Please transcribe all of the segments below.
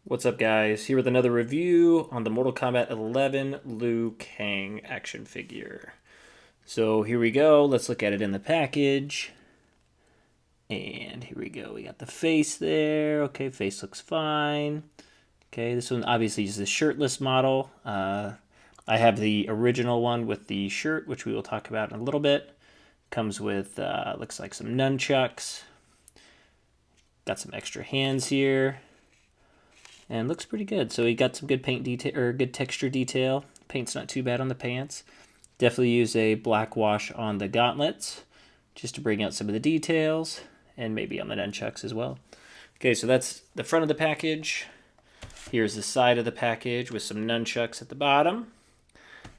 What's up, guys? Here with another review on the Mortal Kombat 11 Liu Kang action figure. So here we go. Let's look at it in the package. And here we go. We got the face there. Okay, face looks fine. Okay, this one obviously is the shirtless model. I have the original one with the shirt, which we will talk about in a little bit. Comes with, looks like some nunchucks. Got some extra hands here. And looks pretty good. So he got some good paint detail or good texture detail. Paint's not too bad on the pants. Definitely use a black wash on the gauntlets just to bring out some of the details, and maybe on the nunchucks as well. Okay, so that's the front of the package. Here's the side of the package with some nunchucks at the bottom.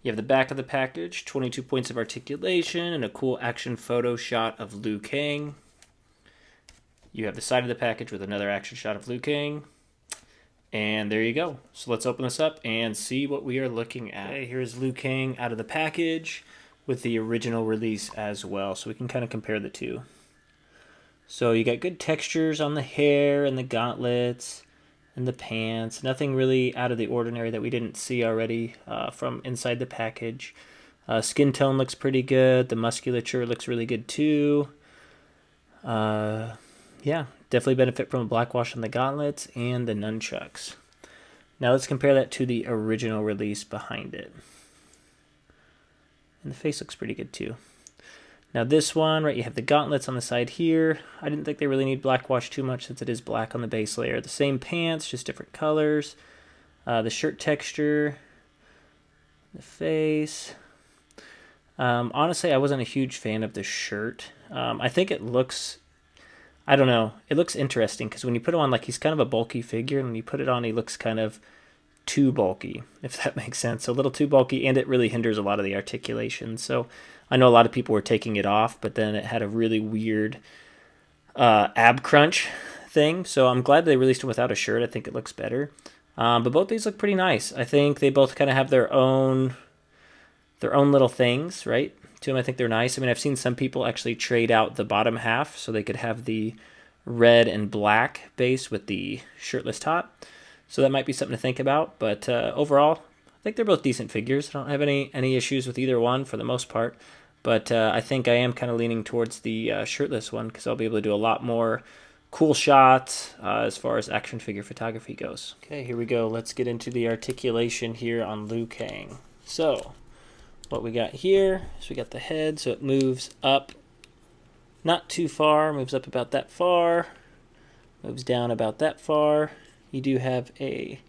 You have the back of the package, 22 points of articulation, and a cool action photo shot of Liu Kang. You have the side of the package with another action shot of Liu Kang. And there you go. So let's open this up and see what we are looking at. Okay, here's Liu Kang out of the package with the original release as well. So we can kind of compare the two. So you got good textures on the hair and the gauntlets and the pants. Nothing really out of the ordinary that we didn't see already from inside the package. Skin tone looks pretty good. The musculature looks really good too. Yeah, definitely benefit from a black wash on the gauntlets and the nunchucks. Now let's compare that to the original release behind it. And the face looks pretty good too. Now this one, right, you have the gauntlets on the side here. I didn't think they really need black wash too much since it is black on the base layer. The same pants, just different colors. The shirt texture, the face. Honestly, I wasn't a huge fan of the shirt. I think it looks... I don't know. It looks interesting because when you put him on, like, he's kind of a bulky figure, and when you put it on, he looks kind of too bulky, if that makes sense. A little too bulky, and it really hinders a lot of the articulation. So I know a lot of people were taking it off, but then it had a really weird ab crunch thing. So I'm glad they released him without a shirt. I think it looks better. But both these look pretty nice. I think they both kind of have their own little things, right? To them, I think they're nice. I mean, I've seen some people actually trade out the bottom half so they could have the red and black base with the shirtless top. So that might be something to think about. But overall, I think they're both decent figures. I don't have any issues with either one for the most part. But I think I am kind of leaning towards the shirtless one because I'll be able to do a lot more cool shots as far as action figure photography goes. Okay, here we go. Let's get into the articulation here on Liu Kang. So what we got here is we got the head, so it moves up not too far, moves up about that far, moves down about that far. You do have a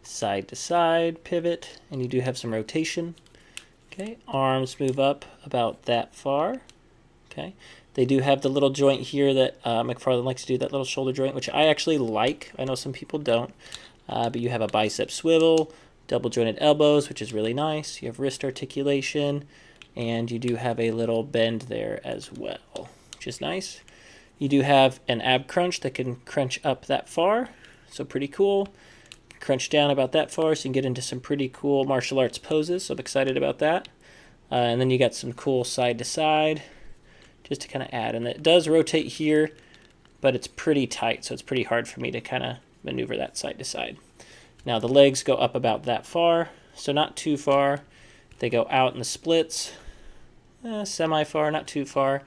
side-to-side pivot, and you do have some rotation. Okay, arms move up about that far. Okay, they do have the little joint here that McFarlane likes to do, that little shoulder joint, which I actually like. I know some people don't, but you have a bicep swivel, double jointed elbows, which is really nice. You have wrist articulation, and you do have a little bend there as well, which is nice. You do have an ab crunch that can crunch up that far, so pretty cool. Crunch down about that far, so you can get into some pretty cool martial arts poses, so I'm excited about that. And then you got some cool side to side, just to kind of add. And it does rotate here, but it's pretty tight, so it's pretty hard for me to kind of maneuver that side to side. Now the legs go up about that far, so not too far. They go out in the splits, semi-far, not too far.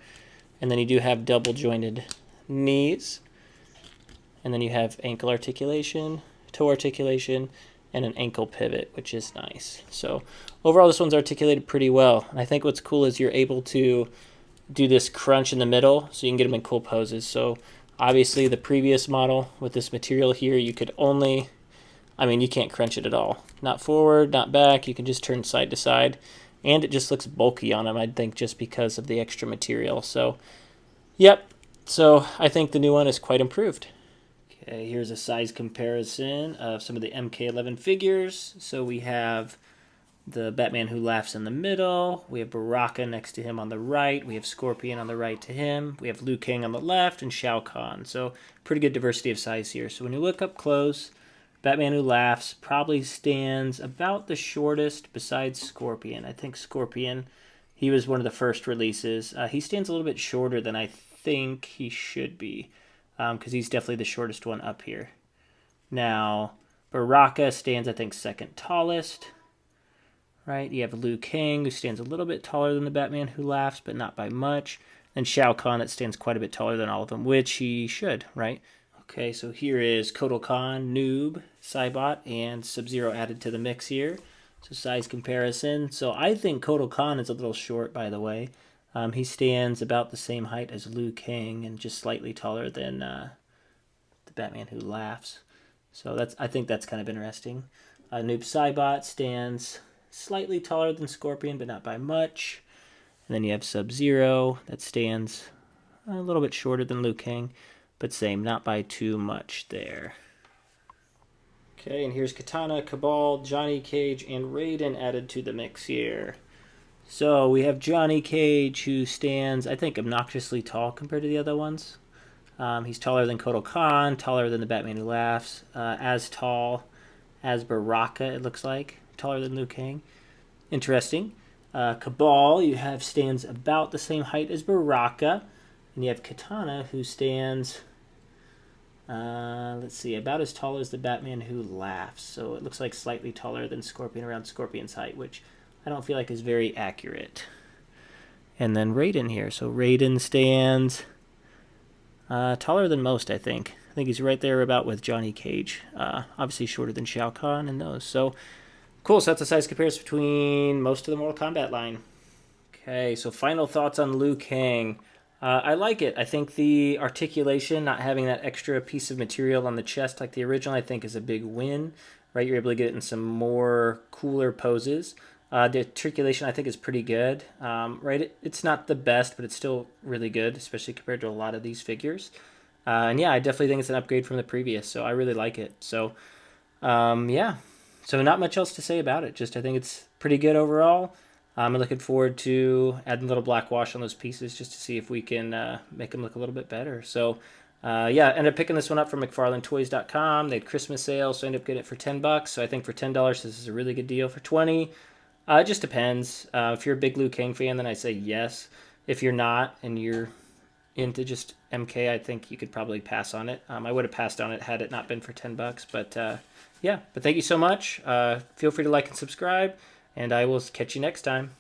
And then you do have double jointed knees. And then you have ankle articulation, toe articulation, and an ankle pivot, which is nice. So overall, this one's articulated pretty well. And I think what's cool is you're able to do this crunch in the middle, so you can get them in cool poses. So obviously the previous model with this material here, you could only... I mean, you can't crunch it at all. Not forward, not back. You can just turn side to side. And it just looks bulky on them, I think, just because of the extra material. So, yep. So, I think the new one is quite improved. Okay, here's a size comparison of some of the MK11 figures. So, we have the Batman Who Laughs in the middle. We have Baraka next to him on the right. We have Scorpion on the right to him. We have Liu Kang on the left and Shao Kahn. So, pretty good diversity of size here. So, when you look up close, Batman Who Laughs probably stands about the shortest besides Scorpion. I think Scorpion, he was one of the first releases. He stands a little bit shorter than I think he should be, because he's definitely the shortest one up here. Now, Baraka stands, I think, second tallest. Right? You have Liu Kang, who stands a little bit taller than the Batman Who Laughs, but not by much. And Shao Kahn, that stands quite a bit taller than all of them, which he should, right? Okay, so here is Kotal Khan, Noob, Cybot, and Sub-Zero added to the mix here. So size comparison. So I think Kotal Khan is a little short, by the way. He stands about the same height as Liu Kang and just slightly taller than the Batman Who Laughs. So I think that's kind of interesting. Noob Cybot stands slightly taller than Scorpion, but not by much. And then you have Sub-Zero that stands a little bit shorter than Liu Kang, but same, not by too much there. Okay, and here's Katana, Cabal, Johnny Cage, and Raiden added to the mix here. So we have Johnny Cage, who stands, I think, obnoxiously tall compared to the other ones. He's taller than Kotal Khan, taller than the Batman Who Laughs, as tall as Baraka, it looks like, taller than Liu Kang. Interesting. Cabal, you have stands about the same height as Baraka, and you have Katana, who stands, let's see, about as tall as the Batman Who Laughs. So it looks like slightly taller than Scorpion, around Scorpion's height, which I don't feel like is very accurate. And then Raiden here. So Raiden stands taller than most, I think. I think he's right there about with Johnny Cage. Obviously shorter than Shao Kahn and those. So cool, so that's the size comparison between most of the Mortal Kombat line. Okay, so final thoughts on Liu Kang. I like it. I think the articulation, not having that extra piece of material on the chest like the original, I think is a big win. Right, you're able to get it in some more cooler poses. The articulation, I think, is pretty good. Right, it's not the best, but it's still really good, especially compared to a lot of these figures. And yeah, I definitely think it's an upgrade from the previous, so I really like it. So, yeah. So not much else to say about it. Just I think it's pretty good overall. I'm looking forward to adding a little black wash on those pieces just to see if we can make them look a little bit better. So, yeah, ended up picking this one up from McFarlaneToys.com. They had Christmas sale, so I ended up getting it for $10. So I think for $10, this is a really good deal. For $20, it just depends. If you're a big Liu Kang fan, then I say yes. If you're not and you're into just MK, I think you could probably pass on it. I would have passed on it had it not been for $10, but yeah. But thank you so much. Feel free to like and subscribe, and I will catch you next time.